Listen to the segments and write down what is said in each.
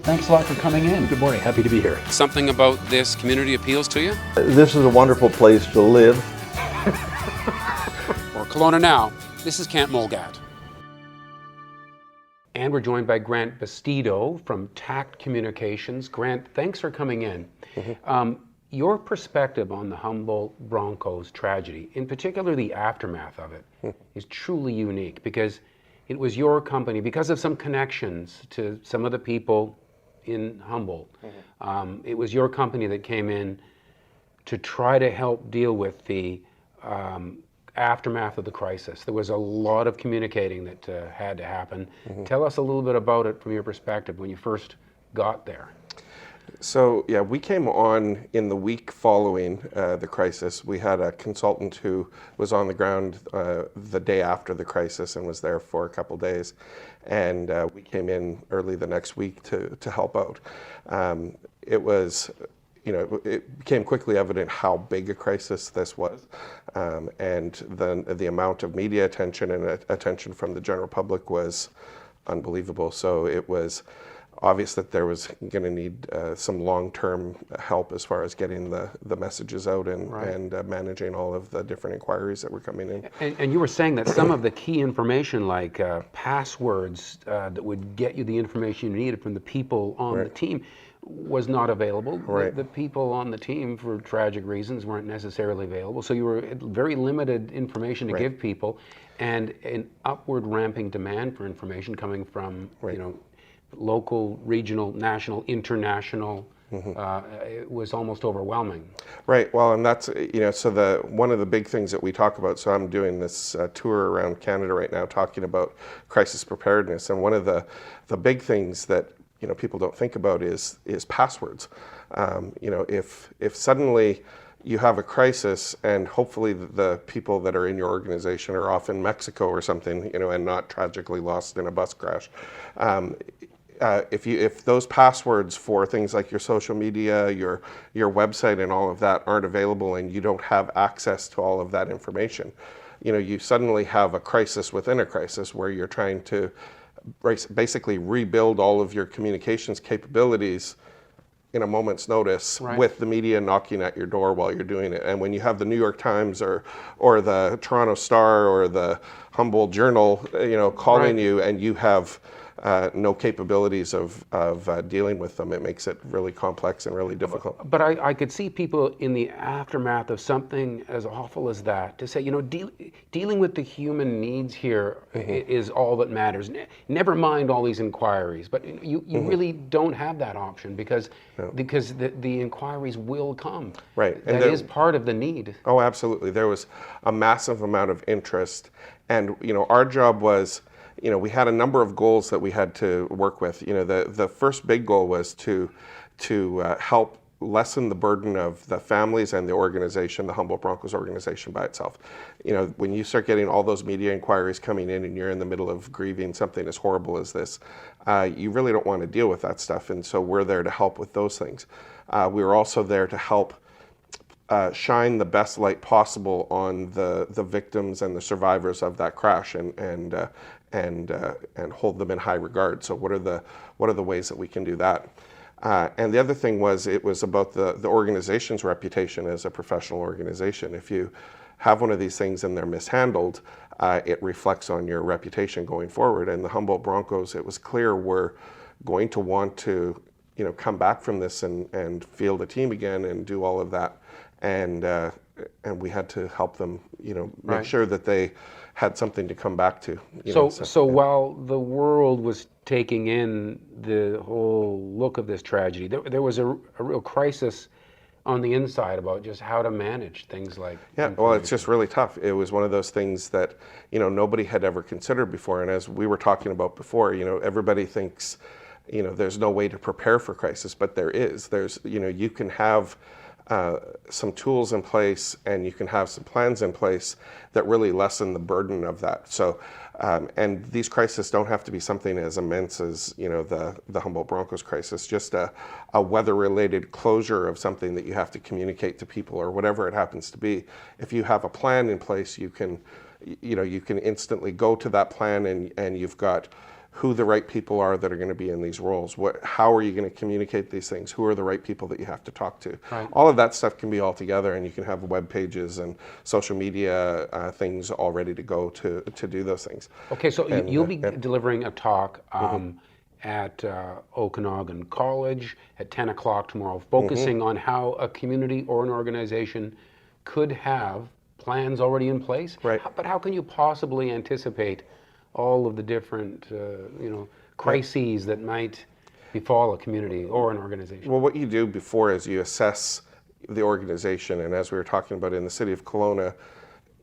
Thanks a lot for coming in. Good morning. Happy to be here. Something about this community appeals to you? This is a wonderful place to live. For Kelowna Now, this is Camp Mulgat. And we're joined by Grant Bastido from Tact Communications. Grant, thanks for coming in. Your perspective on the Humboldt Broncos tragedy, in particular the aftermath of it, is truly unique because it was your company, because of some connections to some of the people in Humboldt. It was your company that came in to try to help deal with the aftermath of the crisis. There was a lot of communicating that had to happen. Tell us a little bit about it from your perspective when you first got there. So yeah, we came on in the week following the crisis. We had a consultant who was on the ground the day after the crisis and was there for a couple days, and we came in early the next week to help out. It was, it became quickly evident how big a crisis this was, and the amount of media attention and attention from the general public was unbelievable. So it was obvious that there was going to need some long-term help as far as getting the messages out and managing all of the different inquiries that were coming in. And you were saying that some of the key information, like passwords that would get you the information you needed from the people on the team, was not available. The people on the team, for tragic reasons, weren't necessarily available. So you were very limited information to give people, and an upward ramping demand for information coming from local, regional, national, international. It was almost overwhelming. Right. Well, and that's so one of the big things that we talk about. So I'm doing this tour around Canada right now, talking about crisis preparedness, and one of the big things that people don't think about is passwords. If suddenly you have a crisis, and hopefully the people that are in your organization are off in Mexico or something, and not tragically lost in a bus crash. If those passwords for things like your social media, your website, and all of that aren't available, and you don't have access to all of that information, you suddenly have a crisis within a crisis where you're trying to basically rebuild all of your communications capabilities in a moment's notice, with the media knocking at your door while you're doing it. And when you have the New York Times or the Toronto Star or the Humboldt Journal, calling you, and you have no capabilities of dealing with them, it makes it really complex and really difficult. But I could see people in the aftermath of something as awful as that to say, dealing with the human needs here is all that matters. Never mind all these inquiries, but you really don't have that option because the inquiries will come. Right. That is part of the need. Oh, absolutely. There was a massive amount of interest, and our job was, we had a number of goals that we had to work with. The first big goal was to help lessen the burden of the families and the organization, the Humboldt Broncos organization by itself. When you start getting all those media inquiries coming in and you're in the middle of grieving something as horrible as this, you really don't want to deal with that stuff. And so we're there to help with those things. We were also there to help shine the best light possible on the victims and the survivors of that crash, and hold them in high regard. So what are the ways that we can do that? And the other thing was, it was about the organization's reputation as a professional organization. If you have one of these things and they're mishandled, it reflects on your reputation going forward. And the Humboldt Broncos, it was clear, were going to want to come back from this and field a team again and do all of that. And we had to help them, make sure that they had something to come back to. So while the world was taking in the whole look of this tragedy, there was a real crisis on the inside about just how to manage things like. Yeah, well, it's just really tough. It was one of those things that nobody had ever considered before. And as we were talking about before, everybody thinks there's no way to prepare for crisis, but there is. There's you can have some tools in place, and you can have some plans in place that really lessen the burden of that. So, and these crises don't have to be something as immense as the Humboldt Broncos crisis. Just a weather-related closure of something that you have to communicate to people, or whatever it happens to be. If you have a plan in place, you can instantly go to that plan, and you've got who the right people are that are going to be in these roles. How are you going to communicate these things? Who are the right people that you have to talk to? Right. All of that stuff can be all together, and you can have web pages and social media things all ready to go to do those things. Okay, so you'll be delivering a talk at Okanagan College at 10 o'clock tomorrow, focusing on how a community or an organization could have plans already in place. Right. But how can you possibly anticipate all of the different crises that might befall a community or an organization? Well, what you do before is you assess the organization, and as we were talking about in the city of Kelowna,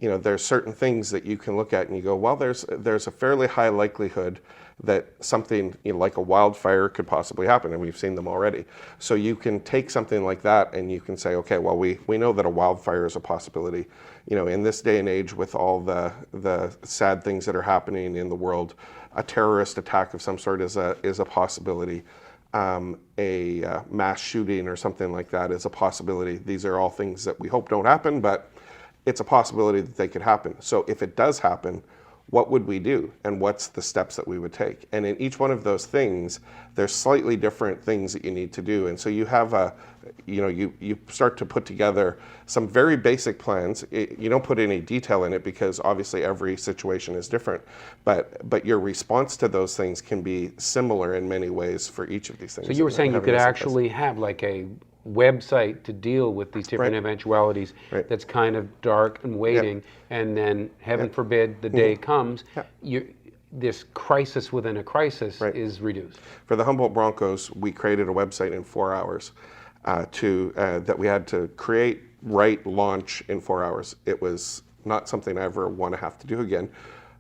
there's certain things that you can look at and you go, well, there's a fairly high likelihood that something like a wildfire could possibly happen, and we've seen them already. So you can take something like that and you can say, okay, well, we know that a wildfire is a possibility. In this day and age, with all the sad things that are happening in the world, a terrorist attack of some sort is a possibility. A mass shooting or something like that is a possibility. These are all things that we hope don't happen, but it's a possibility that they could happen. So if it does happen, what would we do, and what's the steps that we would take? And in each one of those things, there's slightly different things that you need to do. And so you have you start to put together some very basic plans. You don't put any detail in it because obviously every situation is different, but your response to those things can be similar in many ways for each of these things. So you were saying you could actually have like a website to deal with these different eventualities that's kind of dark and waiting, and then heaven forbid the day comes, this crisis within a crisis is reduced. For the Humboldt Broncos, we created a website in 4 hours that we had to create, write, launch in 4 hours. It was not something I ever want to have to do again.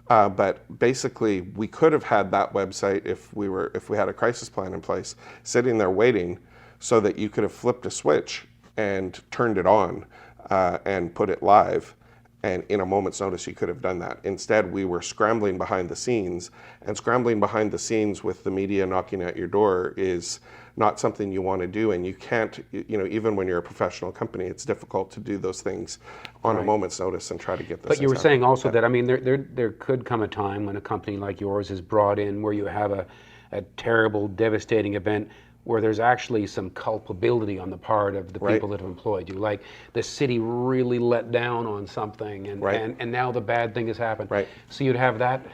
But basically, we could have had that website if we had a crisis plan in place, sitting there waiting, so that you could have flipped a switch and turned it on and put it live. And in a moment's notice, you could have done that. Instead, we were scrambling behind the scenes, and scrambling behind the scenes with the media knocking at your door is not something you want to do. And you can't, even when you're a professional company, it's difficult to do those things on a moment's notice and try to get this. But you were saying also that, I mean, there could come a time when a company like yours is brought in where you have a terrible, devastating event where there's actually some culpability on the part of the people that have employed you. Like the city really let down on something, and now the bad thing has happened. Right. So you'd have that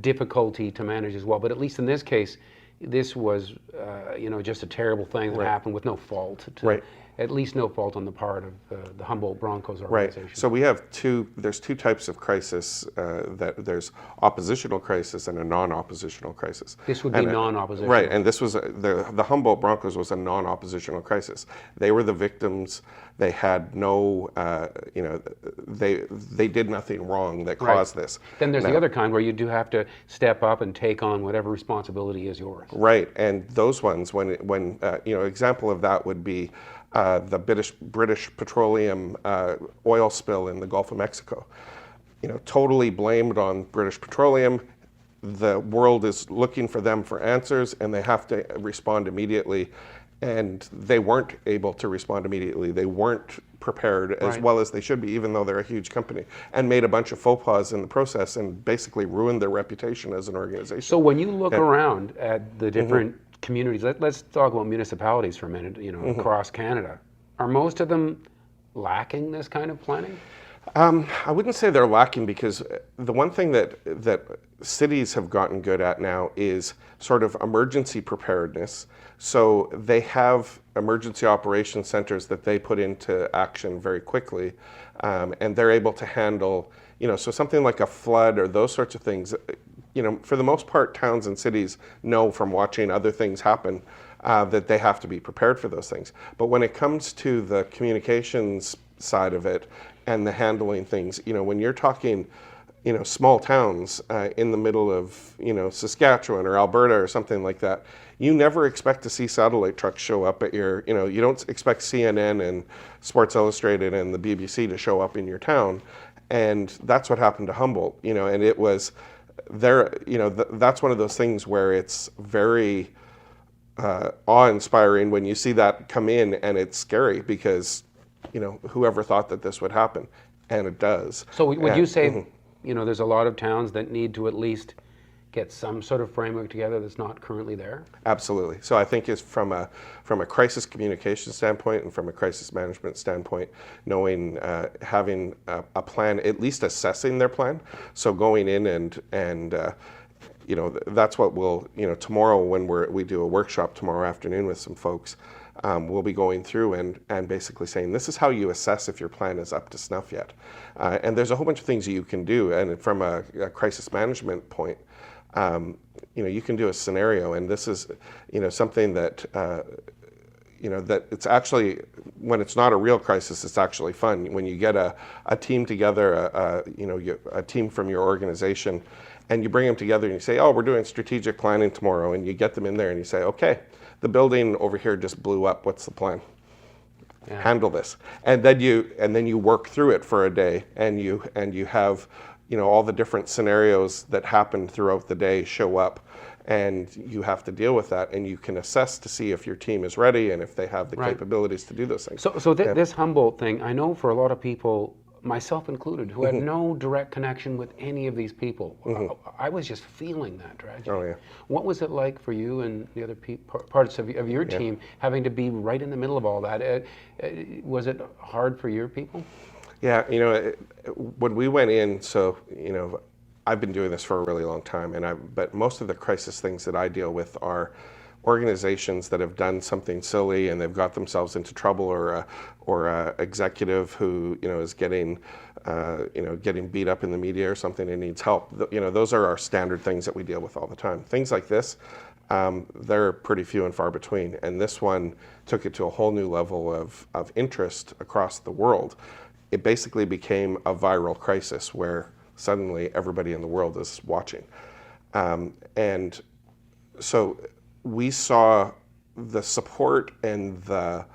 difficulty to manage as well. But at least in this case, this was just a terrible thing that happened with no fault. At least no fault on the part of the Humboldt Broncos organization. Right. So we have there's two types of crisis. There's oppositional crisis and a non-oppositional crisis. This would be non-oppositional. Right, and this was the Humboldt Broncos was a non-oppositional crisis. They were the victims. They had no, they did nothing wrong that caused this. Then there's the other kind where you do have to step up and take on whatever responsibility is yours. Right, and those ones, when example of that would be the British petroleum oil spill in the Gulf of Mexico. Totally blamed on British Petroleum. The world is looking for them for answers, and they have to respond immediately. And they weren't able to respond immediately. They weren't prepared as well as they should be, even though they're a huge company, and made a bunch of faux pas in the process and basically ruined their reputation as an organization. So when you look around at the different communities, let's talk about municipalities for a minute, across Canada. Are most of them lacking this kind of planning? I wouldn't say they're lacking, because the one thing that cities have gotten good at now is sort of emergency preparedness. So they have emergency operations centers that they put into action very quickly, and they're able to handle, so something like a flood or those sorts of things. For the most part, towns and cities know from watching other things happen that they have to be prepared for those things. But when it comes to the communications side of it and the handling things, when you're talking, small towns in the middle of, Saskatchewan or Alberta or something like that, you never expect to see satellite trucks show up at your, you don't expect CNN and Sports Illustrated and the BBC to show up in your town. And that's what happened to Humboldt, and it was there, that's one of those things where it's very awe-inspiring when you see that come in, and it's scary because, whoever thought that this would happen, and it does. So would you say, there's a lot of towns that need to at least get some sort of framework together that's not currently there? Absolutely. So I think it's from a crisis communication standpoint and from a crisis management standpoint, knowing, having a plan, at least assessing their plan. So going in and you know, that's what we'll, you know, tomorrow when we do a workshop tomorrow afternoon with some folks, we'll be going through and basically saying, this is how you assess if your plan is up to snuff yet. And there's a whole bunch of things that you can do. And from a crisis management point, you know, you can do a scenario, and this is, you know, something that, you know, that it's actually, when it's not a real crisis, it's actually fun. When you get a team together, you know, a team from your organization, and you bring them together and you say, oh, we're doing strategic planning tomorrow, and you get them in there and you say, okay, the building over here just blew up. What's the plan? Yeah. Handle this, and then you work through it for a day, and you have, you know, all the different scenarios that happen throughout the day show up, and you have to deal with that, and you can assess to see if your team is ready and if they have the capabilities to do those things. So this Humboldt thing, I know for a lot of people, myself included, who had no direct connection with any of these people. I was just feeling that tragedy. Oh, yeah. What was it like for you and the other parts of your team having to be right in the middle of all that? Was it hard for your people? Yeah, you know, when we went in, so, you know, I've been doing this for a really long time, but most of the crisis things that I deal with are organizations that have done something silly and they've got themselves into trouble, or a executive who, you know, is getting beat up in the media or something and needs help. You know, those are our standard things that we deal with all the time. Things like this, they're pretty few and far between. And this one took it to a whole new level of interest across the world. It basically became a viral crisis where suddenly everybody in the world is watching. And so we saw the support and the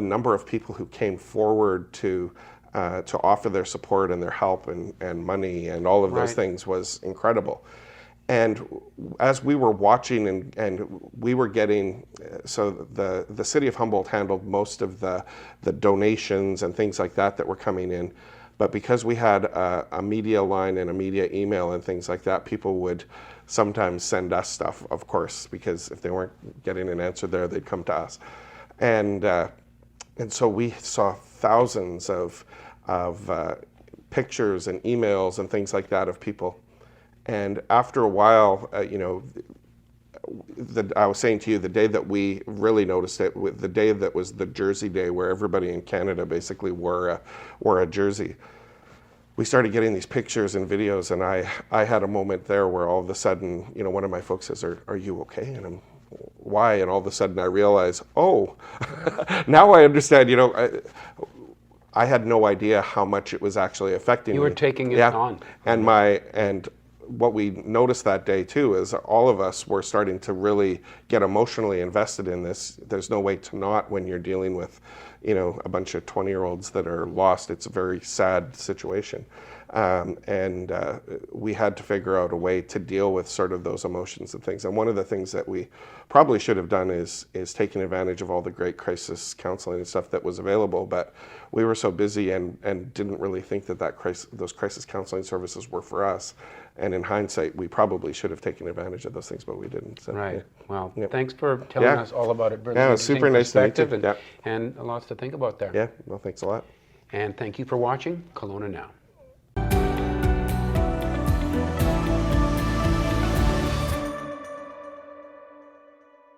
number of people who came forward to offer their support and their help and money and all of those things was incredible. And as we were watching and we were getting, so the city of Humboldt handled most of the donations and things like that were coming in. But because we had a media line and a media email and things like that, people would sometimes send us stuff, of course, because if they weren't getting an answer there, they'd come to us. And so we saw thousands of pictures and emails and things like that of people. And after a while, you know, I was saying to you, the day that we really noticed it, the day that was the Jersey Day, where everybody in Canada basically wore a jersey, we started getting these pictures and videos, and I had a moment there where all of a sudden, you know, one of my folks says, are you okay? And I'm, why? And all of a sudden I realize, oh, now I understand, you know, I had no idea how much it was actually affecting me. You were taking it on. And what we noticed that day too is all of us were starting to really get emotionally invested in this. There's no way to not when you're dealing with, you know, a bunch of 20-year-olds that are lost. It's a very sad situation. And we had to figure out a way to deal with sort of those emotions and things. And one of the things that we probably should have done is taken advantage of all the great crisis counseling and stuff that was available. But we were so busy and didn't really think that those crisis counseling services were for us. And in hindsight, we probably should have taken advantage of those things, but we didn't. So, right. Yeah. Well, thanks for telling us all about it. Really it was super nice to meet you. And lots to think about there. Yeah. Well, thanks a lot. And thank you for watching Kelowna Now.